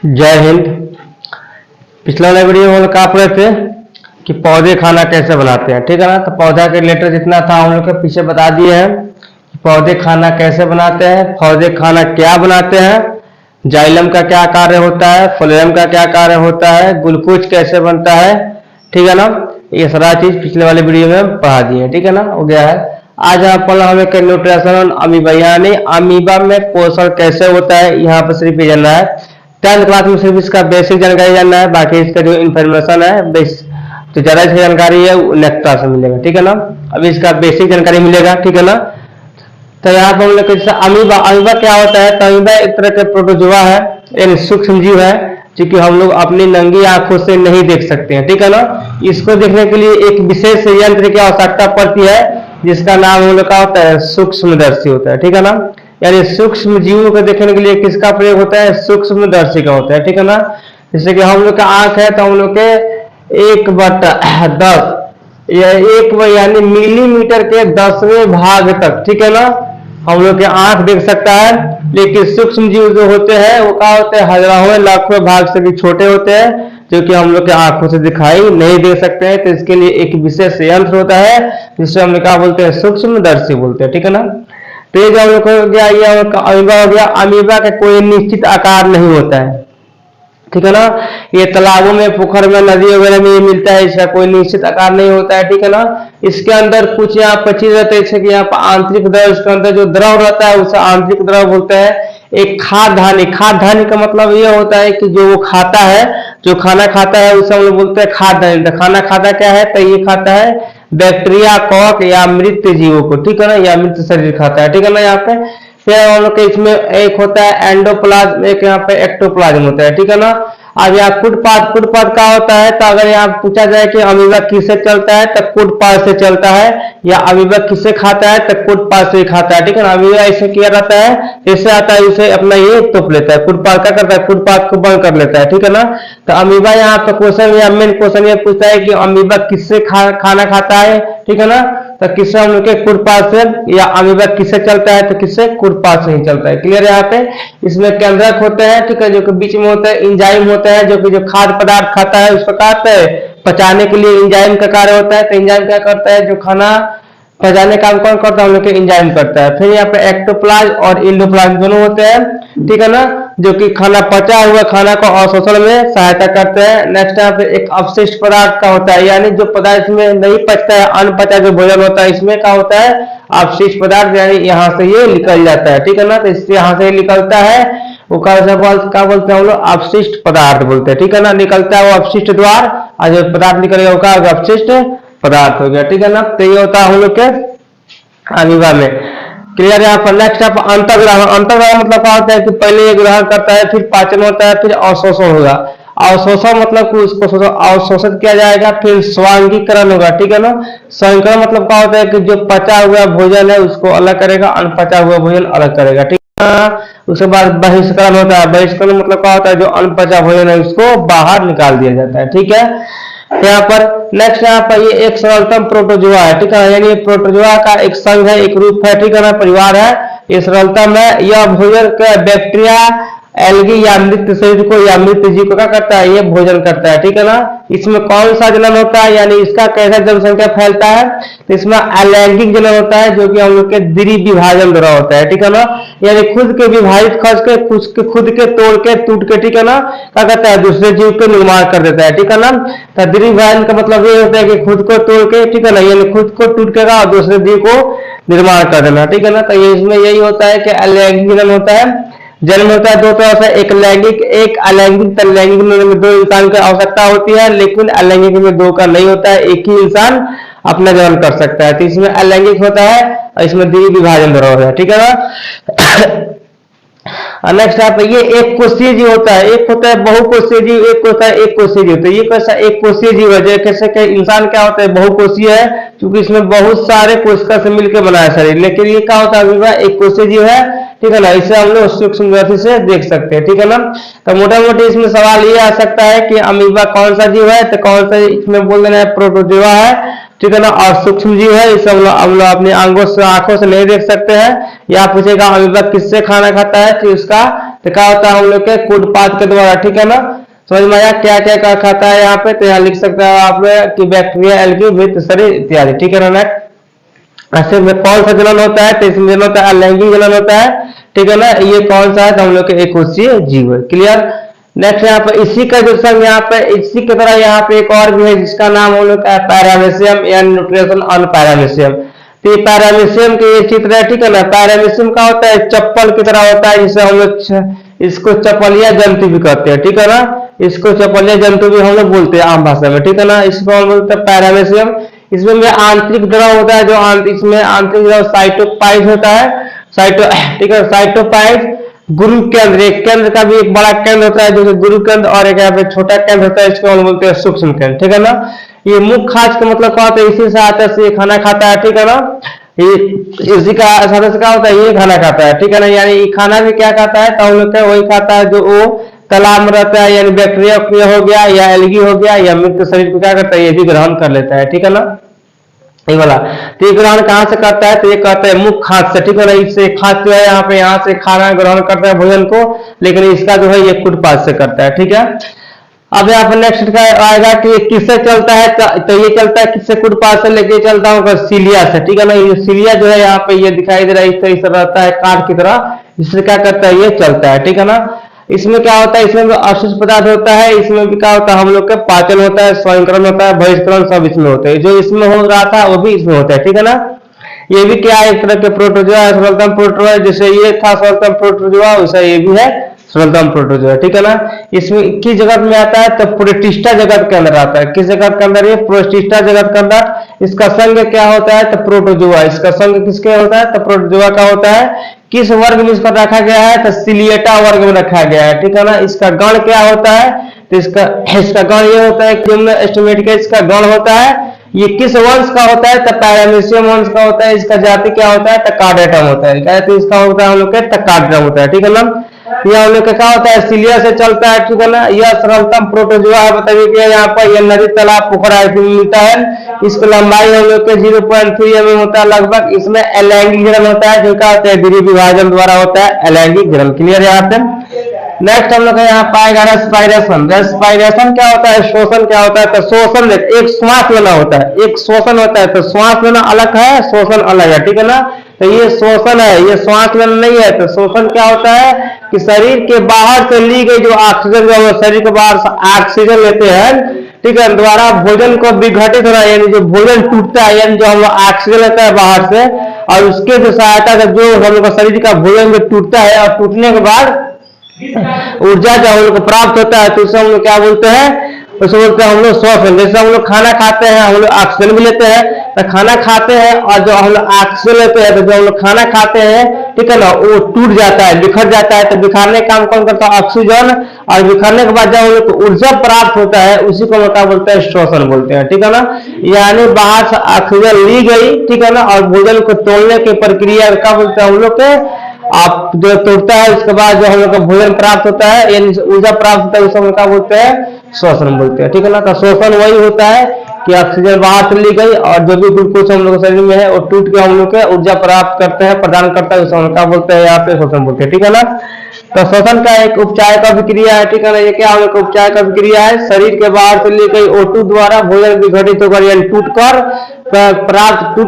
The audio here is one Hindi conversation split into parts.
जय हिंद। पिछला वाला वीडियो में हम लोग कहा पढ़े थे कि पौधे खाना कैसे बनाते हैं, ठीक है ना। तो पौधा के रिलेटेड जितना था हम लोग के पीछे बता दिए हैं कि पौधे खाना कैसे बनाते हैं, पौधे खाना क्या बनाते हैं, जाइलम का क्या कार्य होता है, फ्लोएम का क्या कार्य होता है, ग्लूकोज कैसे बनता है, ठीक है ना। ये सारा चीज पिछले वाले वीडियो में पढ़ा दिए, ठीक है ना, हो गया है। आज यहाँ पर हमें न्यूट्रिशन अमीबा यानी अमीबा में पोषण कैसे होता है, यहाँ पर सिर्फ ये जानना है। 10th क्लास में सिर्फ इसका बेसिक जानकारी जानना है, बाकी इसका जो इन्फॉर्मेशन है बेस तो ज्यादा इसकी जानकारी है नेक्स्ट क्लास में मिलेगा, ठीक है ना। अभी इसका बेसिक जानकारी मिलेगा, ठीक है ना। तो यहाँ पर हम लोग जैसे अमीबा अमीबा क्या होता है, तो अमीबा एक तरह का प्रोटोजोआ है, यानी सूक्ष्म जीव है क्योंकि हम लोग अपनी नंगी आंखों से नहीं देख सकते हैं, ठीक है ना। इसको देखने के लिए एक विशेष यंत्र की आवश्यकता पड़ती है जिसका नाम हम लोग का होता है सूक्ष्मदर्शी होता है, ठीक है ना। यानी सूक्ष्म जीवों को देखने के लिए किसका प्रयोग होता है, सूक्ष्मदर्शी का होता है, ठीक है ना। जैसे कि हम लोग का आंख है तो हम लोग के 1/10 या यानी मिलीमीटर के 10वें भाग तक, ठीक है ना, हम लोग के आंख देख सकता है। लेकिन सूक्ष्म जीव जो होते हैं वो क्या होते हैं, हजारों लाखों भाग से भी छोटे होते हैं जो कि हम लोग के आंखों से दिखाई नहीं दे सकते हैं। तो इसके लिए एक विशेष यंत्र होता है जिससे हम लोग क्या बोलते हैं, सूक्ष्मदर्शी बोलते हैं, ठीक है ना। तो ये जो हम लोग हो गया, ये अमीबा हो गया। अमीबा का कोई निश्चित आकार नहीं होता है, ठीक है ना। ये तालाबों में, पोखर में, नदी वगैरह में ये मिलता है, इसका कोई निश्चित आकार नहीं होता है, ठीक है ना। इसके अंदर कुछ यहाँ पर चीज रहता है, जैसे कि यहाँ पर आंतरिक द्रव, इसके अंदर जो द्रव रहता है उसे आंतरिक द्रव बोलते हैं। एक खाद्यान्नी, खाद्यान्नी का मतलब ये होता है कि जो वो खाता है, जो खाना खाता है उसे हम लोग बोलते हैं खाद्यान्नी। तो खाना खाता क्या है, तो ये खाता है बैक्टीरिया, कॉक या मृत जीवों को, ठीक है ना, या मृत शरीर खाता है, ठीक है ना। यहाँ पे फिर हम लोग के इसमें एक होता है एंडोप्लाज्म, एक यहाँ पे एक्टोप्लाज्म होता है, ठीक है ना। अब यहाँ फुटपाथ, फुटपाथ क्या होता है, तो अगर यहाँ पूछा जाए कि अमीबा किससे चलता है तो फुटपाथ से चलता है, या अमीबा किससे खाता है तो फुटपाथ से खाता है, ठीक है ना। अमीबा ऐसे किया रहता है, जैसे आता है इसे अपना ये तोप लेता है, फुटपाथ क्या करता है, फुटपाथ को बंद कर लेता है, ठीक है ना। तो अमीबा यहाँ पर क्वेश्चन या मेन क्वेश्चन ये पूछता है कि अमीबा किससे खाना खाता है, ठीक है ना। तो किससे, हम लोग के फुटपाथ से, या अमीबा किससे चलता है तो किससे, फुटपाथ से ही चलता है। क्लियर है। यहाँ पे इसमें केंद्रक होते हैं, ठीक है, जो कि बीच में होता है, इंजाइम होता है जो कि जो खाद्य पदार्थ खाता है उसको कहते हैं पचाने के लिए इंजाइम का कार्य होता है। तो इंजाइम क्या करता है, जो खाना पचाने का काम कौन करता है, हम लोग के इंजाइम करता है। फिर यहाँ पे एक्टोप्लाज्म और एंडोप्लाज्म दोनों होते हैं, ठीक है ना, जो कि खाना पचा हुआ खाना को अवशोषण में सहायता करते हैं। नेक्स्ट यहाँ पे एक अपशिष्ट पदार्थ का होता है, यानी जो पदार्थ में नहीं पचता है, अनपचा जो भोजन होता है, इसमें क्या होता है, अपशिष्ट पदार्थ, यानी यहाँ से ये निकल जाता है, ठीक है ना। तो इससे यहाँ से निकलता है वो क्या बोलते हैं हम लोग, अपशिष्ट पदार्थ बोलते हैं, ठीक है ना। निकलता है वो अपशिष्ट द्वार, और जो पदार्थ निकलेगा वो क्या होगा, अपशिष्ट पदार्थ हो गया, ठीक है ना। तो ये होता है हम लोग के अमीबा में। क्लियर है। यहाँ पर नेक्स्ट आप अंतर्ग्रहण, अंतर्ग्रहण मतलब क्या होता है कि पहले ये ग्रहण करता है, फिर पाचन होता है, फिर अवशोषण होगा। अवशोषण मतलब कि उसको अवशोषित किया जाएगा, फिर स्वांगीकरण होगा, ठीक है ना। स्वांगीकरण मतलब क्या होता है कि जो पचा हुआ भोजन है उसको अलग करेगा, अनपचा हुआ भोजन अलग करेगा, ठीक है। उसके बाद बहिष्करण होता है। बहिष्करण मतलब क्या होता है, जो अनपचा भोजन है उसको बाहर निकाल दिया जाता है, ठीक है। यहाँ पर नेक्स्ट, यहाँ पर ये एक सरलतम प्रोटोजोआ है, ठीक है, यानी प्रोटोजोआ का एक संघ है, एक रूप है, ठीक है ना, परिवार है। ये सरलतम है। यह भोजन का बैक्टीरिया, एल्गी या मृत शरीर को या मृत जीव को क्या करता है, ये भोजन करता है, ठीक है ना। इसमें कौन सा जनन होता है, यानी इसका कैसा जनसंख्या फैलता है, तो इसमें अलैंगिक जनन होता है जो कि हम लोग के द्वि विभाजन द्वारा होता है, ठीक है ना। यानी खुद के विभाजित खर्च के खुद के तोड़ के टूट के, ठीक है ना, क्या करता है, दूसरे जीव के निर्माण कर देता है, ठीक है ना। तो द्वि विभाजन का मतलब ये होता है कि खुद को तोड़ के, ठीक है ना, यानी खुद को टूट के और दूसरे जीव को निर्माण कर देना, ठीक है ना। तो ये इसमें यही होता है कि अलैंगिक जनन होता है। जन्म होता है दो तरह से, एक लैंगिक, एक अलैंगिक। तो लैंगिक में दो इंसान की आवश्यकता होती है, लेकिन अलैंगिक में दो का नहीं होता है, एक ही इंसान अपना जन्म कर सकता है। तो इसमें अलैंगिक होता है और इसमें द्वि विभाजन द्वारा होता है, ठीक है ना। नेक्स्ट आप ये एक कोषीय जीव होता है, एक होता है बहुकोषीय जीव, एक होता है एक कोषीय जीव। तो ये कैसा एक कोषीय जीव है, जैसे कि इंसान क्या होता है, बहुकोषीय है, क्योंकि इसमें बहुत सारे कोशिका से मिलकर बना है शरीर। लेकिन ये क्या होता है, अमीबा एक कोषीय जीव है, ठीक है ना। इसे हम लोग सूक्ष्मदर्शी से देख सकते हैं, ठीक है ना। तो मोटा मोटी इसमें सवाल ये आ सकता है कि अमीबा कौन सा जीव है, तो कौन सा, इसमें बोल देना है प्रोटोजोआ है, ठीक है ना, और सूक्ष्म जीव है। इसे हम लोग अपनी आंखों से नहीं देख सकते हैं। या पूछेगा अमीबा किससे खाना खाता है, तो इसका तो क्या होता है हम लोग के कूट पाथ के द्वारा, ठीक है ना। समझ में आया क्या क्या क्या खाता है यहाँ पे, तो यहाँ लिख सकते हैं आप कि बैक्टीरिया, एल्गी, मृत शरीर इत्यादि, ठीक है ना। नेक्स्ट ऐसे में कौन सा जलन होता है, तो इसमें जलन होता है अलैंगिक जलन होता है, ठीक है ना। ये कौन सा है, तो हम लोग के एककोषीय जीव है, क्लियर। नेक्स्ट यहाँ पे इसी का जो संग यहाँ पे इसी की तरह यहाँ पे एक और भी है जिसका नाम हम लोग का पैरामीशियम या न्यूट्रिशन ऑन पैरामीशियम। तो ये पैरामीशियम के ये चित्र है, ठीक है ना। पैरामीशियम का होता है चप्पल की तरह होता है, जिसे हम लोग इसको चपलिया जंतु भी कहते हैं, ठीक है ना। इसको चपलिया जंतु भी हम लोग बोलते हैं आम भाषा में, ठीक है ना। इसको हम बोलते हैं पैरामीशियम। इसमें में आंतरिक द्रव होता है, जो इसमें आंतरिक द्रव साइटोप्लाज्म होता है, ठीक है। साइटोप्लाज्म गुरु केंद्र, एक केंद्र का भी एक बड़ा केंद्र होता है जैसे गुरु केंद्र, और एक यहाँ पे छोटा केंद्र होता है, इसको हम बोलते हैं सूक्ष्म केंद्र, ठीक है ना। ये मुख खाज का मतलब क्या होता है, इसी से आता है, ये खाना खाता है, ठीक है ना। ये इसी का सदस्य क्या होता है, ये खाना खाता है, ठीक है ना। यानी ये खाना भी क्या खाता है, तो हम लोग वही खाता है जो वो तालाब में रहता है, यानी बैक्टीरिया हो गया या एल्गी हो गया या मृत शरीर को क्या करता है, ये भी ग्रहण कर लेता है, ठीक है ना। ये वाला तो ये ग्रहण कहाँ से करता है, तो ये करता है मुख खाद से, ठीक है ना। इससे खाद जो है यहाँ से खाना ग्रहण करता है भोजन को, लेकिन इसका जो है ये कुटपाथ से करता है, ठीक है। अब यहाँ पर नेक्स्ट का आएगा कि किससे चलता है, तो ये चलता है किससे, कुटपाथ से लेके चलता होगा सीलिया से, ठीक है ना। ये सीलिया जो है यहाँ पे ये दिखाई दे रहा है, इस तरह से रहता है काट की तरह, इससे क्या करता है, ये चलता है, ठीक है ना। इसमें क्या होता है, इसमें भी अवशिष्ट पदार्थ होता है, इसमें भी क्या होता है, हम लोग का पाचन होता है, स्वयंकरण होता है, बहिष्करण सब इसमें होता है। जो इसमें हो रहा था वो भी इसमें होता है, ठीक है ना। ये भी क्या है, एक तरह के प्रोटोजोआ है, सरलतम प्रोटोजोआ, जैसे ये था सरलतम प्रोटोजोआ, वैसा ये भी है सरलतम प्रोटोजोआ, ठीक है ना। इसमें किस जगत में आता है, तो प्रोटिस्टा जगत के अंदर आता है। किस जगत के अंदर, ये प्रोटिस्टा जगत के अंदर। इसका संघ क्या होता है, तो प्रोटोजोआ। इसका संघ किसके होता है, तो प्रोटोजोआ का होता है। किस वर्ग में इसको रखा गया है, तो सिलिएटा वर्ग में रखा गया है, ठीक है ना। इसका गण क्या होता है, तो इसका गण ये होता है कि एस्टिमेटिका इसका गण होता है। ये किस वंश का होता है, तो पैरामीशियम वंश का होता है। इसका जाति क्या होता है, तो कार्डेटम होता है, क्या है, इसका होता है हम लोग के कार्डेटम होता है, ठीक है ना। यह हम लोग का क्या होता है, सिलिया से चलता है, ठीक है ना। यह सरलतम प्रोटोजोआ है, बताइए कि यहाँ पर यह नदी तालाब पोखरा मिलता है। इसकी लंबाई हम लोग के 0.3 mm होता है लगभग। इसमें अलैंगिक जलन होता है, जो क्या होता है, द्वितीय विभाजन द्वारा होता है अलैंगिक जलन, क्लियर है यहाँ पे। नेक्स्ट हम लोग यहाँ पाएगा रेस्पायरेशन। रेस्पायरेशन क्या होता है, शोषण क्या होता है, तो शोषण एक श्वास लेना होता है, एक शोषण होता है। तो श्वास लेना अलग है, शोषण अलग है, ठीक है ना। तो ये शोषण है, ये श्वास लेना नहीं है। तो शोषण क्या होता है कि शरीर के बाहर से ली गई जो ऑक्सीजन, जो हम शरीर के बाहर से ऑक्सीजन लेते हैं, ठीक है, द्वारा भोजन को विघटित होना, यानी जो भोजन टूटता है, यानी जो हम ऑक्सीजन लेता है बाहर से, और उसके जो सहायता से जो हम लोग शरीर का भोजन जो टूटता है, और टूटने के बाद ऊर्जा जो हम लोग को प्राप्त होता है, तो उसे हम लोग क्या बोलते हैं, उसको बोलते हैं हम लोग श्वसन। जैसे हम लोग खाना खाते हैं, हम लोग ऑक्सीजन भी लेते हैं, तो खाना खाते हैं, और जो हम लोग ऑक्सीजन लेते हैं, तो जो हम लोग खाना खाते हैं, ठीक है ना, वो टूट जाता है, बिखर जाता है। तो बिखरने का काम कौन करता है, ऑक्सीजन। और बिखरने के बाद जब हम लोग को ऊर्जा प्राप्त होता है, उसी को हम लोग क्या बोलते हैं, श्वसन बोलते हैं, ठीक है ना। यानी बाहर से ऑक्सीजन ली गई, ठीक है ना, और भोजन को तोड़ने की प्रक्रिया क्या बोलते हैं हम लोग के, आप जो तोड़ता है उसके बाद जो हम लोग को भोजन प्राप्त होता है, यानी ऊर्जा प्राप्त होता है, उसे हम क्या बोलते हैं, श्वसन बोलते हैं, ठीक है ना। तो श्वसन वही होता है कि ऑक्सीजन बाहर से ली गई, और जो भी ग्लूकोज हम लोग शरीर में है वो टूट के हम लोग के ऊर्जा प्राप्त करते हैं, प्रदान करता है, उसे हम क्या बोलते हैं, यहाँ पे श्वसन बोलते हैं, ठीक है ना। तो श्वसन का एक उपचार का विक्रिया है, ठीक है ना। ये क्या हम लोग उपचार का विक्रिया है, शरीर के बाहर से ली गई O2 द्वारा भोजन विघटित होकर, यानी टूट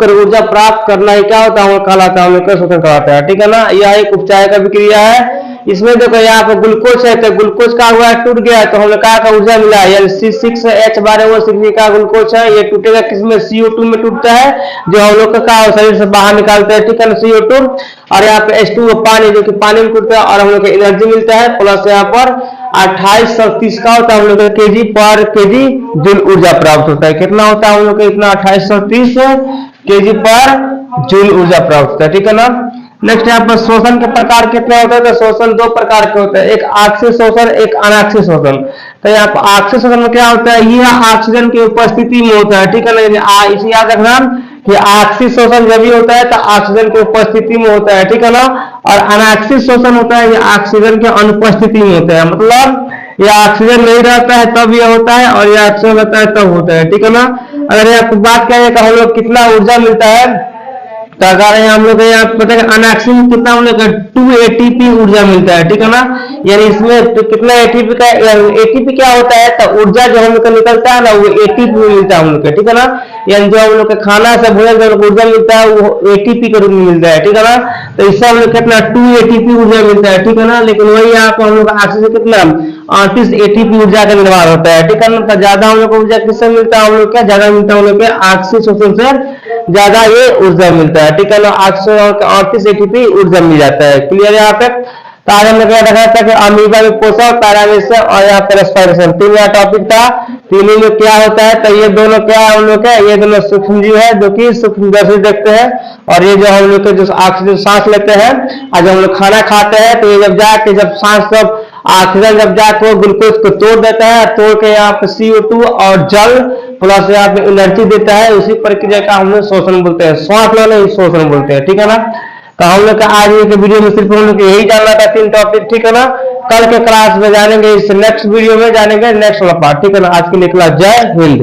कर ऊर्जा प्राप्त करना ही क्या होता है, कहलाता है, हम लोग श्वसन कहलाता है, ठीक है ना। यह एक उपचार का विक्रिया है। इसमें देखो यहाँ पे ग्लूकोज है, तो ग्लूकोज का हुआ है, टूट गया, तो हम लोग का ऊर्जा मिला है, यानी C6H12O6 का ग्लूकोज है। ये टूटेगा किसमें, CO2 में टूटता है, जो हम लोग का शरीर से बाहर निकालते हैं, ठीक है ना, CO2। और यहाँ पे H2 पानी, जो कि पानी में टूटता है, और हम लोग को एनर्जी मिलता है। प्लस यहाँ पर 2830 का होता है हम लोग का kg/kg जूल ऊर्जा प्राप्त होता है। कितना होता है हम लोग का, इतना 2830 kg/जूल ऊर्जा प्राप्त होता है, ठीक है ना। नेक्स्ट यहाँ पर शोषण के प्रकार कितने होते हैं, तो शोषण दो प्रकार के होते हैं, एक आक्षिक शोषण, एक अनाक्षिक शोषण। तो यहाँ पर आक्षिक शोषण में क्या होता है, यह ऑक्सीजन की उपस्थिति में होता है, ठीक है ना। इसे याद रखना कि आक्षिक शोषण जब भी होता है तो ऑक्सीजन की उपस्थिति में होता है, ठीक है ना। और अनाक्षिक शोषण होता है, यह ऑक्सीजन के अनुपस्थिति में होता है, मतलब यह ऑक्सीजन नहीं रहता है तब यह होता है, और यह ऑक्सीजन रहता है तब होता है, ठीक है ना। अगर यहाँ बात करें कि हम लोग कितना ऊर्जा मिलता है, तो अगर हम लोग यहाँ पता है अनाक्सिन में कितना हम लोग 2 एटीपी ऊर्जा मिलता है, ठीक है ना। यानी इसमें तो कितना एटीपी का, एटीपी क्या होता है, तो ऊर्जा जो हम लोग का निकलता है ना वो एटीपी में मिलता है हम लोग का, ठीक है ना। यानी जो हम लोग का खाना से भोजन जो ऊर्जा मिलता है वो एटीपी के रूप में मिलता है, ठीक है ना। तो इससे हम लोग कितना 2 एटीपी ऊर्जा मिलता है, ठीक है ना। लेकिन वही यहाँ पे हम लोग ऑक्सीजन कितना 38 एटीपी ऊर्जा का निर्माण होता है, ठीक है ना। तो ज्यादा हम लोग को ऊर्जा किससे मिलता है, हम लोग क्या ज्यादा मिलता है हम लोग के ऑक्सीजन से ज्यादा ये ऊर्जा मिलता है, ठीक है ना। 38 एटीपी ऊर्जा मिल जाता है। क्लियर यहाँ पे। तो आज हमने क्या देखा था कि अमीबा में पोषण, पैरामीटर और यहाँ पे रेस्पिरेशन, तीन टॉपिक था। तीनों में क्या होता है, तो ये दोनों क्या है हम लोग का, ये दोनों सूक्ष्म जीव है जो कि सूक्ष्म दर्शी देखते हैं, और ये जो हम लोग के जो ऑक्सीजन सांस लेते हैं और जब हम लोग खाना खाते हैं तो ये जब जाके जब सांस जब ऑक्सीजन जब जाके वो ग्लूकोज को तोड़ देता है, तोड़ के यहाँ पे CO2 और जल प्लस यहाँ पे एनर्जी देता है, उसी प्रक्रिया का हम लोग शोषण बोलते हैं। श्वास लेना ही शोषण बोलते हैं, ठीक है ना। तो हम लोग का आज के वीडियो में सिर्फ हम लोग यही जानना था, 3 टॉपिक, ठीक है ना। कल के क्लास में जानेंगे, इस नेक्स्ट वीडियो में जानेंगे नेक्स्ट वाला पार्ट, ठीक है ना। आज के लिए क्लास जय हिंद।